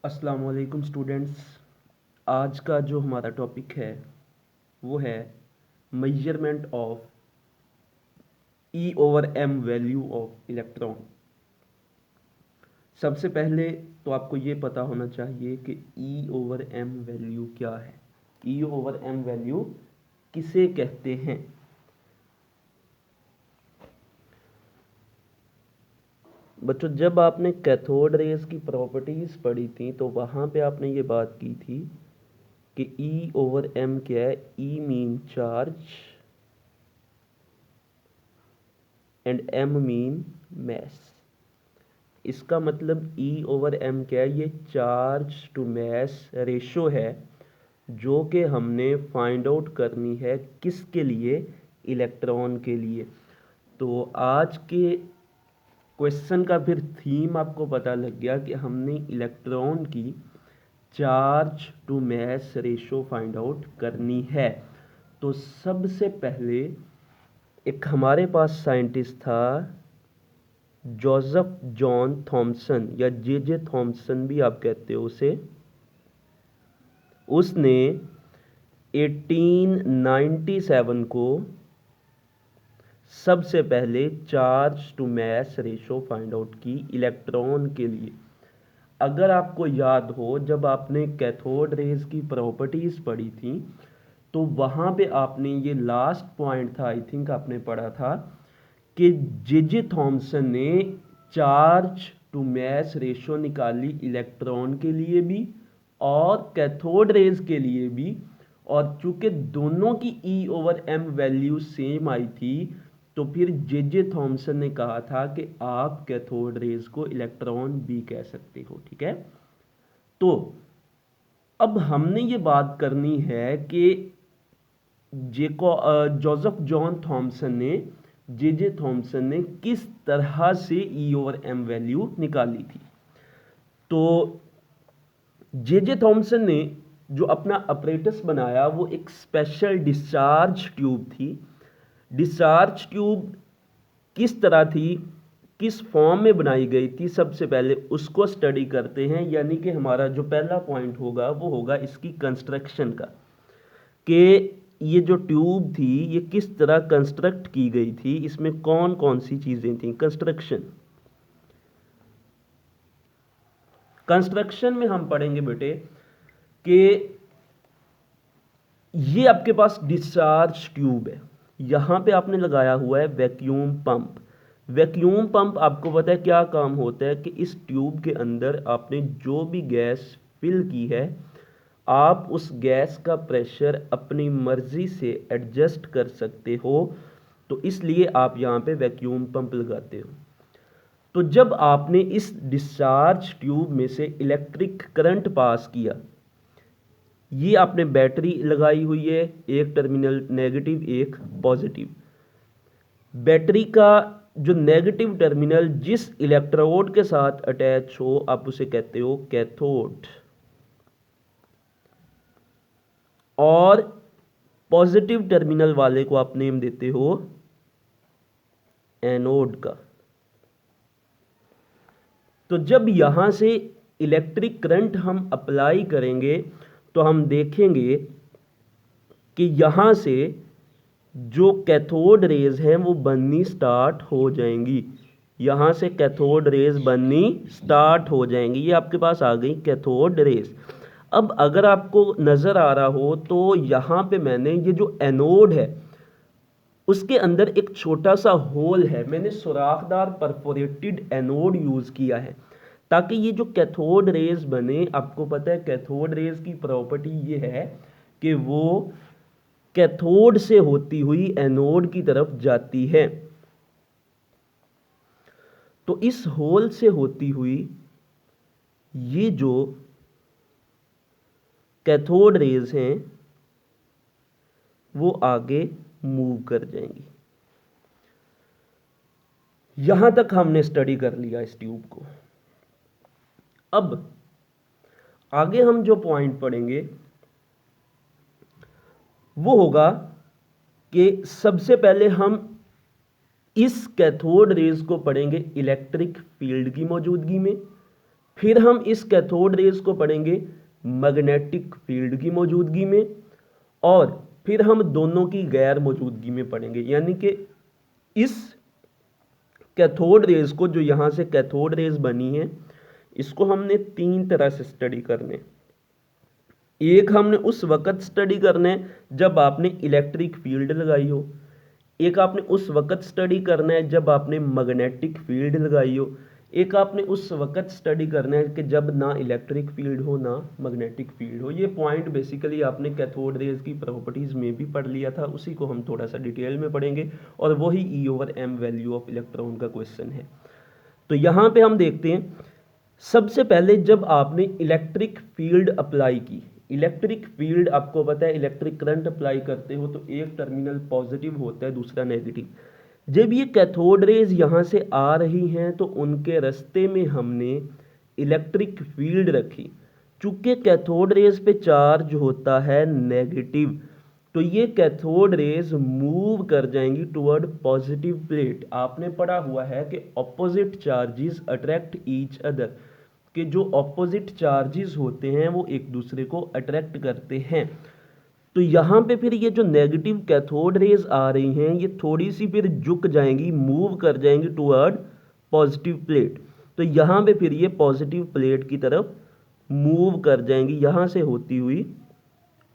अस्सलाम वालेकुम स्टूडेंट्स। आज का जो हमारा टॉपिक है वो है measurement of E over M value of electron. सबसे पहले तो आपको ये पता होना चाहिए कि ई ओवर एम वैल्यू क्या है। ई ओवर एम वैल्यू किसे कहते हैं। बच्चों, जब आपने कैथोड रेज की प्रॉपर्टीज पढ़ी थी तो वहाँ पे आपने ये बात की थी कि ई ओवर एम क्या है। E mean charge and m mean mass. इसका मतलब ई ओवर एम क्या है, ये चार्ज टू मैस रेशो है जो कि हमने फाइंड आउट करनी है किसके लिए, इलेक्ट्रॉन के लिए। तो आज के क्वेश्चन का फिर थीम आपको पता लग गया कि हमने इलेक्ट्रॉन की charge to mass ratio find out करनी है। तो सबसे पहले एक हमारे पास साइंटिस्ट था जोसेफ जॉन थॉमसन या जे थॉमसन भी आप कहते हो उसे। उसने 1897 को सबसे पहले charge to mass ratio find out की इलेक्ट्रॉन के लिए। अगर आपको याद हो, जब आपने कैथोड रेज की प्रॉपर्टीज पढ़ी थी तो वहां पे आपने ये लास्ट पॉइंट था, आई थिंक आपने पढ़ा था कि जे थॉमसन ने चार्ज टू मैस रेशो निकाली इलेक्ट्रॉन के लिए भी और कैथोड रेज के लिए भी। और चूंकि दोनों की e over M value same आई थी तो फिर जे थॉमसन ने कहा था कि आप कैथोड रेज को इलेक्ट्रॉन भी कह सकते हो। ठीक है, तो अब हमने ये बात करनी है कि जोसेफ जॉन थॉमसन ने, जे थॉमसन ने किस तरह से ई ओवर एम वैल्यू निकाली थी। तो जे थॉमसन ने जो अपना अपरेटस बनाया वो एक स्पेशल डिस्चार्ज ट्यूब थी। डिस्चार्ज ट्यूब किस तरह थी, किस फॉर्म में बनाई गई थी, सबसे पहले उसको स्टडी करते हैं। यानी कि हमारा जो पहला पॉइंट होगा वो होगा इसकी कंस्ट्रक्शन का, कि ये जो ट्यूब थी ये किस तरह कंस्ट्रक्ट की गई थी, इसमें कौन कौन सी चीजें थी। कंस्ट्रक्शन में हम पढ़ेंगे बेटे कि ये आपके पास डिस्चार्ज ट्यूब है, यहां पे आपने लगाया हुआ है वैक्यूम पंप। वैक्यूम पंप आपको पता है क्या काम होता है कि इस ट्यूब के अंदर आपने जो भी गैस फिल की है आप उस गैस का प्रेशर अपनी मर्जी से एडजस्ट कर सकते हो। तो इसलिए आप यहां पे वैक्यूम पंप लगाते हो। तो जब आपने इस डिस्चार्ज ट्यूब में से इलेक्ट्रिक करंट पास किया, ये आपने बैटरी लगाई हुई है, एक टर्मिनल नेगेटिव एक पॉजिटिव। बैटरी का जो नेगेटिव टर्मिनल जिस इलेक्ट्रोड के साथ अटैच हो आप उसे कहते हो कैथोड, और पॉजिटिव टर्मिनल वाले को आप नेम देते हो एनोड का। तो जब यहां से इलेक्ट्रिक करंट हम अप्लाई करेंगे तो हम देखेंगे कि यहां से जो कैथोड रेज हैं वो बननी स्टार्ट हो जाएंगी। यहां से कैथोड रेज बननी स्टार्ट हो जाएंगी। ये आपके पास आ गई कैथोड रेज। अब अगर आपको नजर आ रहा हो तो यहां पे मैंने ये जो एनोड है उसके अंदर एक छोटा सा होल है, मैंने सुराखदार परफोरेटेड एनोड यूज किया है ताकि ये जो कैथोड रेज बने। आपको पता है कैथोड रेज की प्रॉपर्टी ये है कि वो कैथोड से होती हुई एनोड की तरफ जाती है। तो इस होल से होती हुई ये जो कैथोड रेज हैं वो आगे मूव कर जाएंगी। यहां तक हमने स्टडी कर लिया इस ट्यूब को। अब आगे हम जो पॉइंट पढ़ेंगे वो होगा कि सबसे पहले हम इस कैथोड रेज को पढ़ेंगे इलेक्ट्रिक फील्ड की मौजूदगी में। फिर हम इस कैथोड रेज को पढ़ेंगे मैग्नेटिक फील्ड की मौजूदगी में, और फिर हम दोनों की गैर मौजूदगी में पढ़ेंगे। यानी कि इस कैथोड रेज को, जो यहाँ से कैथोड रेज बनी है, इसको हमने तीन तरह से स्टडी करने। एक हमने उस वक्त स्टडी करना है जब आपने इलेक्ट्रिक फील्ड लगाई हो, एक आपने उस वक्त स्टडी करना है जब आपने मैग्नेटिक फील्ड लगाई हो, एक आपने उस वक्त स्टडी करना है कि जब ना इलेक्ट्रिक फील्ड हो ना मैग्नेटिक फील्ड हो। ये पॉइंट बेसिकली आपने कैथोड रेज की प्रॉपर्टीज में भी पढ़ लिया था, उसी को हम थोड़ा सा डिटेल में पढ़ेंगे, और वही E/m वैल्यू ऑफ इलेक्ट्रॉन का क्वेश्चन है। तो यहाँ पे हम देखते हैं, सबसे पहले जब आपने इलेक्ट्रिक फील्ड अप्लाई की, इलेक्ट्रिक फील्ड आपको पता है इलेक्ट्रिक करंट अप्लाई करते हो तो एक टर्मिनल पॉजिटिव होता है, दूसरा नेगेटिव। जब ये कैथोड रेज यहाँ से आ रही हैं तो उनके रास्ते में हमने इलेक्ट्रिक फील्ड रखी। चूंकि कैथोड रेज पे चार्ज होता है नेगेटिव, तो ये कैथोड रेज मूव कर जाएंगी टुवर्ड पॉजिटिव प्लेट। आपने पढ़ा हुआ है कि opposite charges attract each other, कि जो ऑपोजिट चार्जेस होते हैं वो एक दूसरे को अट्रैक्ट करते हैं। तो यहाँ पे फिर ये जो नेगेटिव कैथोड रेज आ रही हैं, ये थोड़ी सी फिर झुक जाएंगी, मूव कर जाएंगी टुवर्ड पॉजिटिव प्लेट। तो यहाँ पे फिर ये पॉजिटिव प्लेट की तरफ मूव कर जाएंगी, यहाँ से होती हुई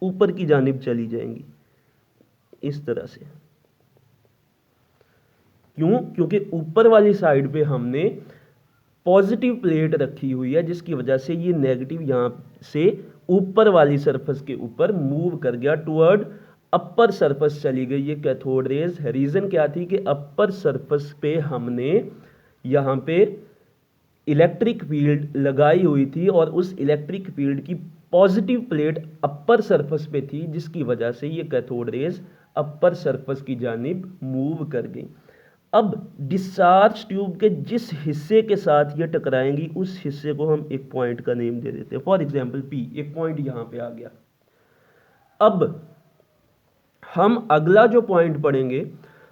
ऊपर की जानिब चली जाएंगी इस तरह से। क्यों? क्योंकि ऊपर वाली साइड पे हमने पॉजिटिव प्लेट रखी हुई है, जिसकी वजह से ये नेगेटिव यहाँ से ऊपर वाली सरफेस के ऊपर मूव कर गया, टुवर्ड अपर सरफेस चली गई ये कैथोड रेज। रीजन क्या थी कि अपर सरफेस पे हमने यहाँ पे इलेक्ट्रिक फील्ड लगाई हुई थी, और उस इलेक्ट्रिक फील्ड की पॉजिटिव प्लेट अपर सरफेस पे थी, जिसकी वजह से ये कैथोड रेज अपर सरफेस की जानिब मूव कर गई। अब डिस्चार्ज ट्यूब के जिस हिस्से के साथ ये टकराएंगी, उस हिस्से को हम एक पॉइंट का नेम दे देते हैं। फॉर एग्जांपल P, एक पॉइंट यहां पे आ गया। अब हम अगला जो पॉइंट पढ़ेंगे,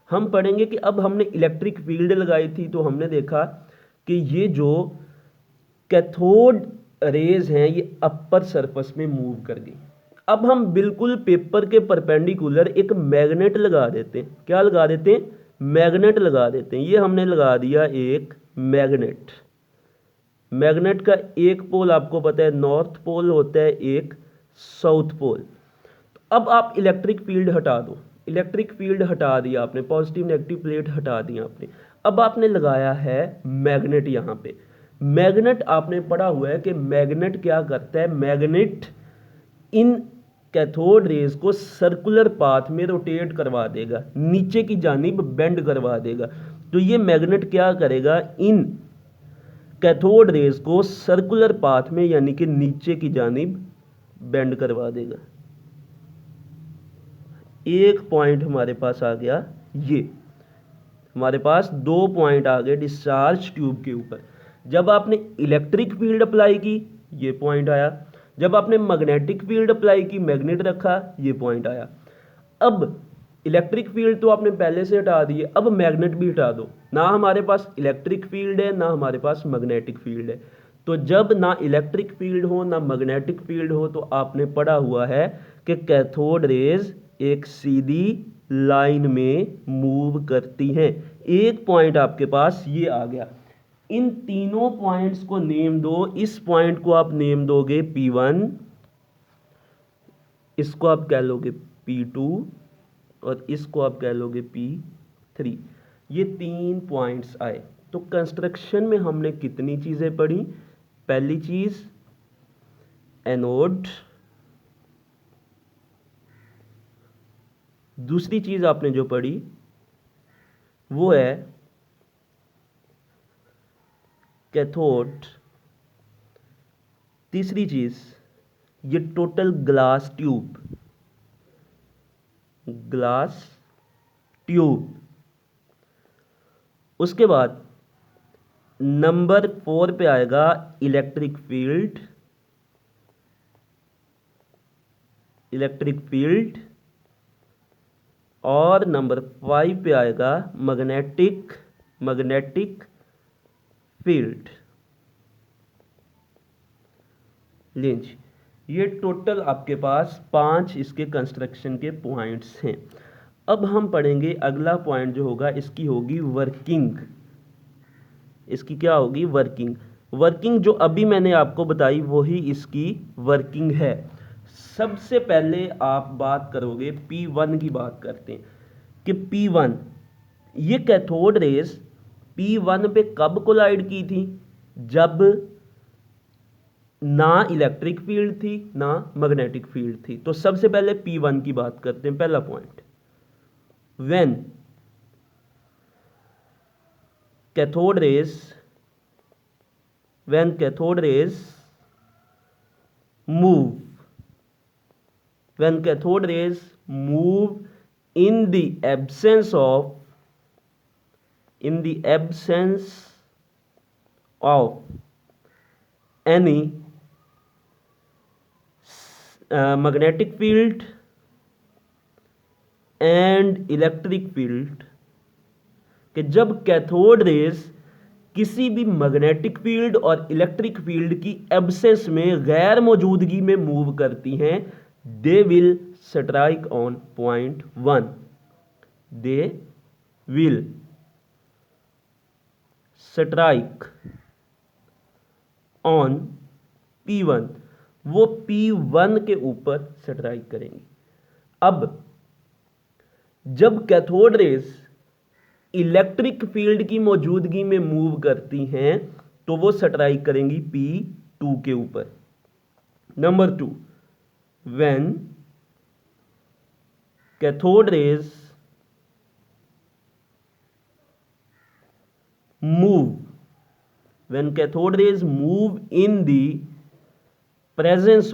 हम पढ़ेंगे कि अब हमने इलेक्ट्रिक फील्ड लगाई थी, तो हमने देखा कि ये जो कैथोड रेज हैं ये अपर सरफेस में मूव कर गई। अब हम बिल्कुल पेपर के परपेंडिकुलर एक मैग्नेट लगा देते हैं। क्या लगा देते हैं? मैग्नेट लगा देते हैं। ये हमने लगा दिया एक मैग्नेट। मैग्नेट का एक पोल आपको पता है नॉर्थ पोल होता है, एक साउथ पोल। अब आप इलेक्ट्रिक फील्ड हटा दो, इलेक्ट्रिक फील्ड हटा दिया आपने, पॉजिटिव नेगेटिव प्लेट हटा दिया आपने। अब आपने लगाया है मैग्नेट यहाँ पे। मैग्नेट आपने पढ़ा हुआ है कि मैग्नेट क्या करता है, मैग्नेट इन कैथोड रेज को सर्कुलर पाथ में रोटेट करवा देगा, नीचे की जानिब बेंड करवा देगा। तो ये मैग्नेट क्या करेगा, इन कैथोड रेज को सर्कुलर पाथ में यानी कि नीचे की जानिब बेंड करवा देगा। एक पॉइंट हमारे पास आ गया, ये हमारे पास दो पॉइंट आ गए डिस्चार्ज ट्यूब के ऊपर। जब आपने इलेक्ट्रिक फील्ड अप्लाई की, ये पॉइंट आया। जब आपने मैग्नेटिक फील्ड अप्लाई की, मैग्नेट रखा, ये पॉइंट आया। अब इलेक्ट्रिक फील्ड तो आपने पहले से हटा दिए, अब मैग्नेट भी हटा दो। ना हमारे पास इलेक्ट्रिक फील्ड है, ना हमारे पास मैग्नेटिक फील्ड है। तो जब ना इलेक्ट्रिक फील्ड हो ना मैग्नेटिक फील्ड हो, तो आपने पढ़ा हुआ है कि कैथोड रेज एक सीधी लाइन में मूव करती हैं। एक पॉइंट आपके पास ये आ गया। इन तीनों पॉइंट्स को नेम दो। इस पॉइंट को आप नेम दोगे P1, इसको आप कह लोगे P2, और इसको आप कह लोगे P3। ये तीन पॉइंट्स आए। तो कंस्ट्रक्शन में हमने कितनी चीजें पढ़ी? पहली चीज एनोड, दूसरी चीज आपने जो पढ़ी वो है कैथोड, तीसरी चीज ये total glass tube, glass tube. उसके बाद नंबर 4 पे आएगा इलेक्ट्रिक फील्ड, इलेक्ट्रिक फील्ड, और नंबर 5 पे आएगा मैग्नेटिक, मैग्नेटिक फील्ड। लेंज। ये टोटल आपके पास 5 इसके कंस्ट्रक्शन के पॉइंट्स हैं। अब हम पढ़ेंगे अगला पॉइंट जो होगा, इसकी होगी वर्किंग। इसकी क्या होगी? वर्किंग। वर्किंग जो अभी मैंने आपको बताई वही इसकी वर्किंग है। सबसे पहले आप बात करोगे P1 की, बात करते हैं कि P1, ये कैथोड रेस P1 पे कब कोलाइड की थी? जब ना इलेक्ट्रिक फील्ड थी ना मैग्नेटिक फील्ड थी। तो सबसे पहले P1 की बात करते हैं। पहला point, when cathode rays move in the absence of any magnetic field and electric field, कि जब कैथोड रेस किसी भी मैग्नेटिक फील्ड और इलेक्ट्रिक फील्ड की एब्सेंस में, गैर मौजूदगी में मूव करती हैं, they will strike on point 1। They will strike on P1, वो P1 के ऊपर स्ट्राइक करेंगी। अब जब कैथोड रेस इलेक्ट्रिक फील्ड की मौजूदगी में मूव करती हैं तो वो स्ट्राइक करेंगी P2 के ऊपर। Number 2, when cathode rays move in the presence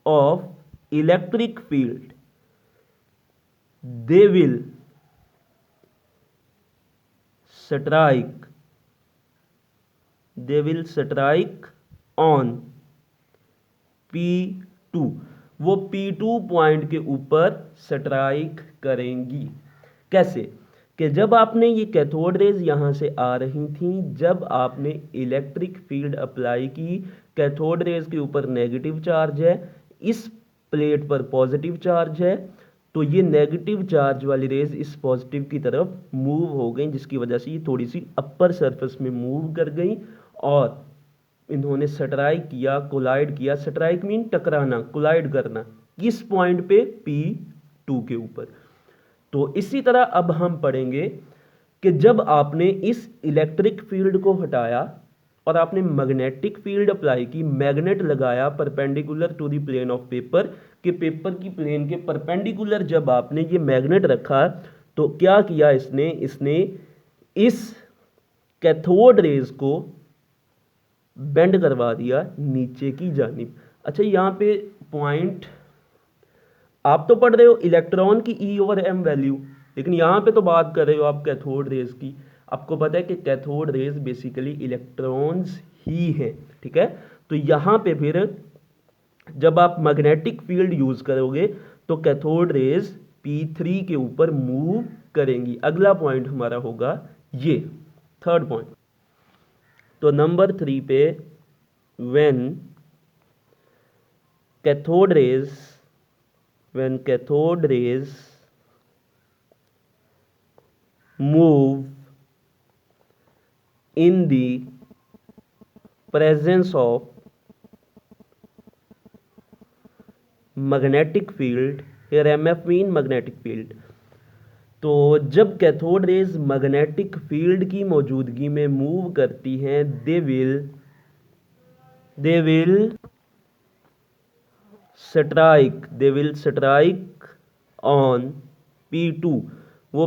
of electric field, they will strike on P2, वो P2 पॉइंट के ऊपर स्ट्राइक करेंगी। कैसे? कि जब आपने ये कैथोड रेज यहां से आ रही थी, जब आपने इलेक्ट्रिक फील्ड अप्लाई की, कैथोड रेज के ऊपर नेगेटिव चार्ज है, इस प्लेट पर पॉजिटिव चार्ज है, तो ये नेगेटिव चार्ज वाली रेज इस पॉजिटिव की तरफ मूव हो गई, जिसकी वजह से ये थोड़ी सी अपर सरफेस में मूव कर गई और इन्होंने स्ट्राइक किया, कोलाइड किया। स्ट्राइक मीन टकराना, कोलाइड करना, किस पॉइंट पे? P2 के ऊपर। तो इसी तरह अब हम पढ़ेंगे कि जब आपने इस इलेक्ट्रिक फील्ड को हटाया और आपने मैग्नेटिक फील्ड अप्लाई की, मैग्नेट लगाया perpendicular to the plane of paper, कि पेपर की प्लेन के परपेंडिकुलर जब आपने ये मैग्नेट रखा तो क्या किया इसने इस कैथोड रेज को बेंड करवा दिया नीचे की जानिब। अच्छा, यहाँ पे पॉइंट आप तो पढ़ रहे हो इलेक्ट्रॉन की E/m वैल्यू, लेकिन यहाँ पे तो बात कर रहे हो आप कैथोड रेज की। आपको पता है कि कैथोड रेज बेसिकली इलेक्ट्रॉन्स ही है, ठीक है। तो यहाँ पे फिर जब आप मैग्नेटिक फील्ड यूज करोगे तो कैथोड रेज P3 के ऊपर मूव करेंगी। अगला पॉइंट हमारा होगा ये थर्ड पॉइंट। तो नंबर 3 पे, when cathode rays move in the presence of magnetic field, here MF mean magnetic field, तो जब कैथोड रेज मैग्नेटिक फील्ड की मौजूदगी में मूव करती हैं, they will strike on P2, वो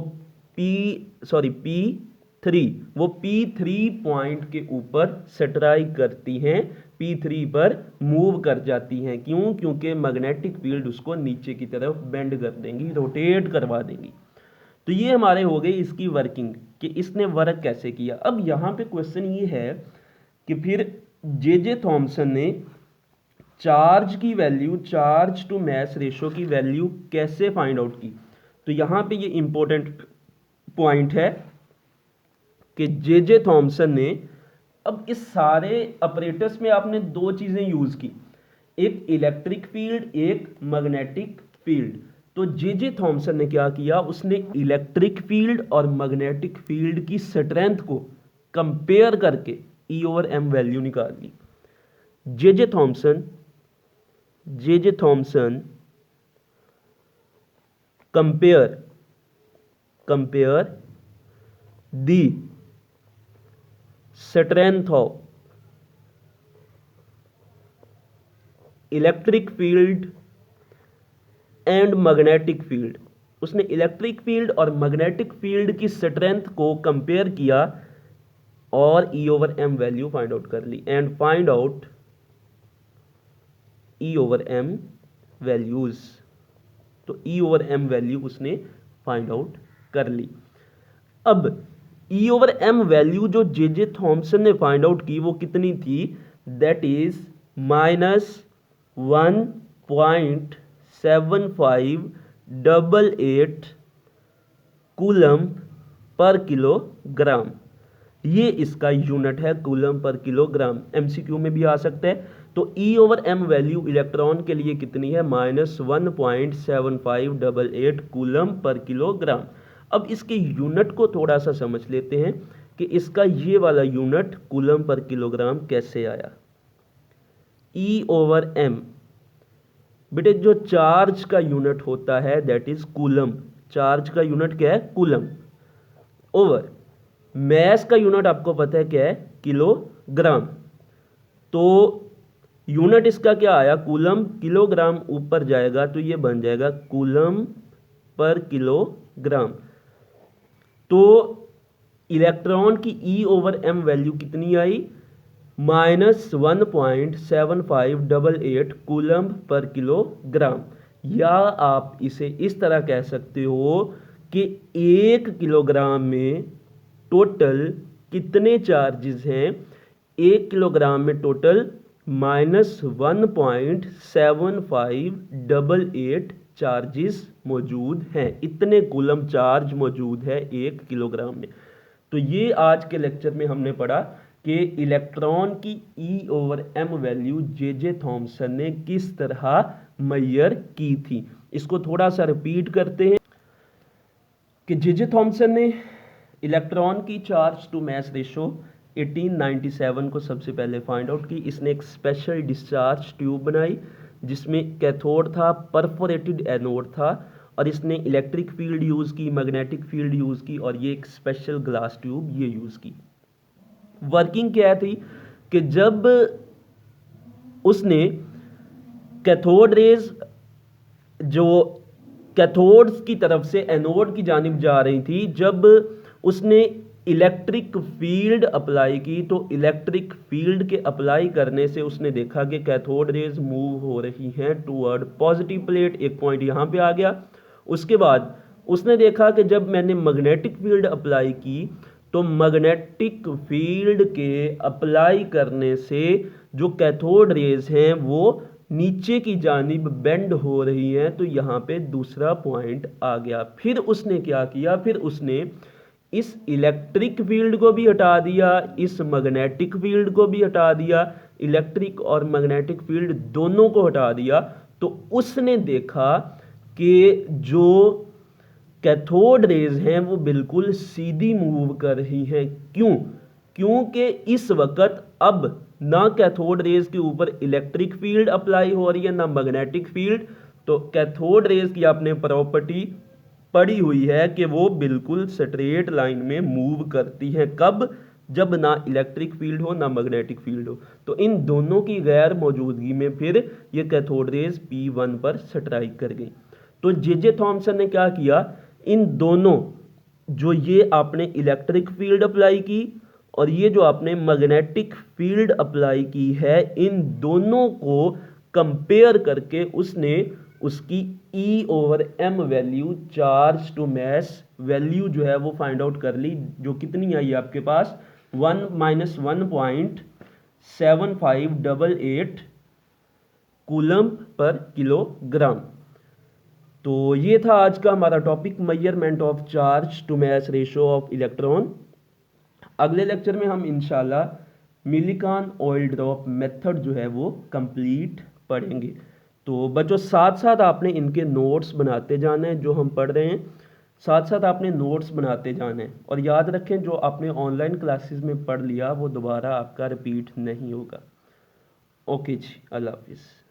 P3 पॉइंट के ऊपर स्ट्राइक करती हैं, P3 पर मूव कर जाती हैं। क्यों? क्योंकि मैग्नेटिक फील्ड उसको नीचे की तरफ बेंड कर देंगी, रोटेट करवा देंगी। तो ये हमारे हो गई इसकी वर्किंग, कि इसने वर्क कैसे किया। अब यहाँ पे क्वेश्चन ये है कि फिर जे थॉमसन ने चार्ज की value, charge to mass ratio की वैल्यू कैसे फाइंड आउट की। तो यहाँ पे ये इंपॉर्टेंट पॉइंट है कि जे थॉमसन ने अब इस सारे ऑपरेटर्स में आपने दो चीजें यूज की, एक इलेक्ट्रिक फील्ड, एक मैग्नेटिक फील्ड। तो जे थॉमसन ने क्या किया, उसने इलेक्ट्रिक फील्ड और मैग्नेटिक फील्ड की स्ट्रेंथ को कंपेयर करके E/m वैल्यू निकाल ली। J Thomson compare the strength of electric field and magnetic field. उसने इलेक्ट्रिक फील्ड और मैग्नेटिक फील्ड की स्ट्रेंथ को कंपेयर किया और E/m वैल्यू फाइंड आउट कर ली and find out E/m values. तो E/m वैल्यू उसने फाइंड आउट कर ली। अब E/m वैल्यू जो जे थॉमसन ने फाइंड आउट की वो कितनी थी, that is -1.7588 coulomb per kilogram. ये इसका यूनिट है, कूलम पर किलोग्राम। एमसीक्यू में भी आ सकता है। तो E/m वैल्यू इलेक्ट्रॉन के लिए कितनी है, -1.7588 कूलम पर किलोग्राम। अब इसके यूनिट को थोड़ा सा समझ लेते हैं कि इसका ये वाला यूनिट कूलम पर किलोग्राम कैसे आया। E/m बेटे जो चार्ज का यूनिट होता है दैट इज कूलम। चार्ज का यूनिट क्या है, कूलम। ओवर मैस का यूनिट आपको पता है क्या है, किलोग्राम। तो यूनिट इसका क्या आया, कूलम। किलोग्राम ऊपर जाएगा तो ये बन जाएगा कूलम पर किलोग्राम। तो इलेक्ट्रॉन की E/m वैल्यू कितनी आई, -1.7588 कूलम पर किलोग्राम। या आप इसे इस तरह कह सकते हो कि 1 किलोग्राम में टोटल कितने चार्जेस हैं, 1 किलोग्राम में टोटल -1.7588 चार्जेस मौजूद हैं। इतने कूलम चार्ज मौजूद है 1 किलोग्राम में। तो ये आज के लेक्चर में हमने पढ़ा कि इलेक्ट्रॉन की E/m वैल्यू जे थॉमसन ने किस तरह मेजर की थी। इसको थोड़ा सा रिपीट करते हैं कि जे थॉमसन ने इलेक्ट्रॉन की चार्ज टू मास रेशो 1897 को सबसे पहले फाइंड आउट की। इसने एक स्पेशल डिस्चार्ज ट्यूब बनाई जिसमें कैथोड था, परफोरेटेड एनोड था, और इसने इलेक्ट्रिक फील्ड यूज़ की, मैग्नेटिक फील्ड यूज़ की, और ये एक स्पेशल ग्लास ट्यूब ये यूज़ की। वर्किंग क्या थी कि जब उसने कैथोड रेज जो कैथोड्स की तरफ से एनोड की जानिब जा रही थी, जब उसने इलेक्ट्रिक फील्ड अप्लाई की तो इलेक्ट्रिक फील्ड के अप्लाई करने से उसने देखा कि कैथोड रेज मूव हो रही हैं टूवर्ड पॉजिटिव प्लेट। एक पॉइंट यहाँ पे आ गया। उसके बाद उसने देखा कि जब मैंने मैग्नेटिक फील्ड अप्लाई की तो मैग्नेटिक फील्ड के अप्लाई करने से जो कैथोड रेज हैं वो नीचे की जानिब बेंड हो रही हैं। तो यहाँ पे दूसरा पॉइंट आ गया। फिर उसने क्या किया, फिर उसने इस इलेक्ट्रिक फील्ड को भी हटा दिया, इस मैग्नेटिक फील्ड को भी हटा दिया, इलेक्ट्रिक और मैग्नेटिक फील्ड दोनों को हटा दिया। तो उसने देखा कि जो कैथोड रेज हैं वो बिल्कुल सीधी मूव कर रही हैं। क्यों? क्योंकि इस वक्त अब ना कैथोड रेज के ऊपर इलेक्ट्रिक फील्ड अप्लाई हो रही है ना मैग्नेटिक फील्ड। तो कैथोड रेज की आपने प्रॉपर्टी पड़ी हुई है कि वो बिल्कुल स्ट्रेट लाइन में मूव करती हैं। कब? जब ना इलेक्ट्रिक फील्ड हो ना मैग्नेटिक फील्ड हो। तो इन दोनों की गैर मौजूदगी में फिर ये कैथोड रेज P1 पर स्ट्राइक कर गई। तो जे थॉमसन ने क्या किया, इन दोनों जो ये आपने इलेक्ट्रिक फील्ड अप्लाई की और ये जो आपने मैग्नेटिक फील्ड अप्लाई की है, इन दोनों को कंपेयर करके उसने उसकी E/m value, charge to mass value जो है वो फाइंड आउट कर ली, जो कितनी आई आपके पास 1-1.7588 कूलम पर किलोग्राम। तो ये था आज का हमारा topic, measurement of charge to mass ratio of electron. अगले लेक्चर में हम इंशाल्लाह मिलिकॉन ऑयल ड्रॉप मेथड जो है वो कंप्लीट पढ़ेंगे। तो बच्चों साथ साथ आपने इनके नोट्स बनाते जाना है, जो हम पढ़ रहे हैं साथ साथ आपने नोट्स बनाते जाना है। और याद रखें जो आपने ऑनलाइन क्लासेस में पढ़ लिया वो दोबारा आपका रिपीट नहीं होगा। ओके जी, अल्लाह हाफिज़।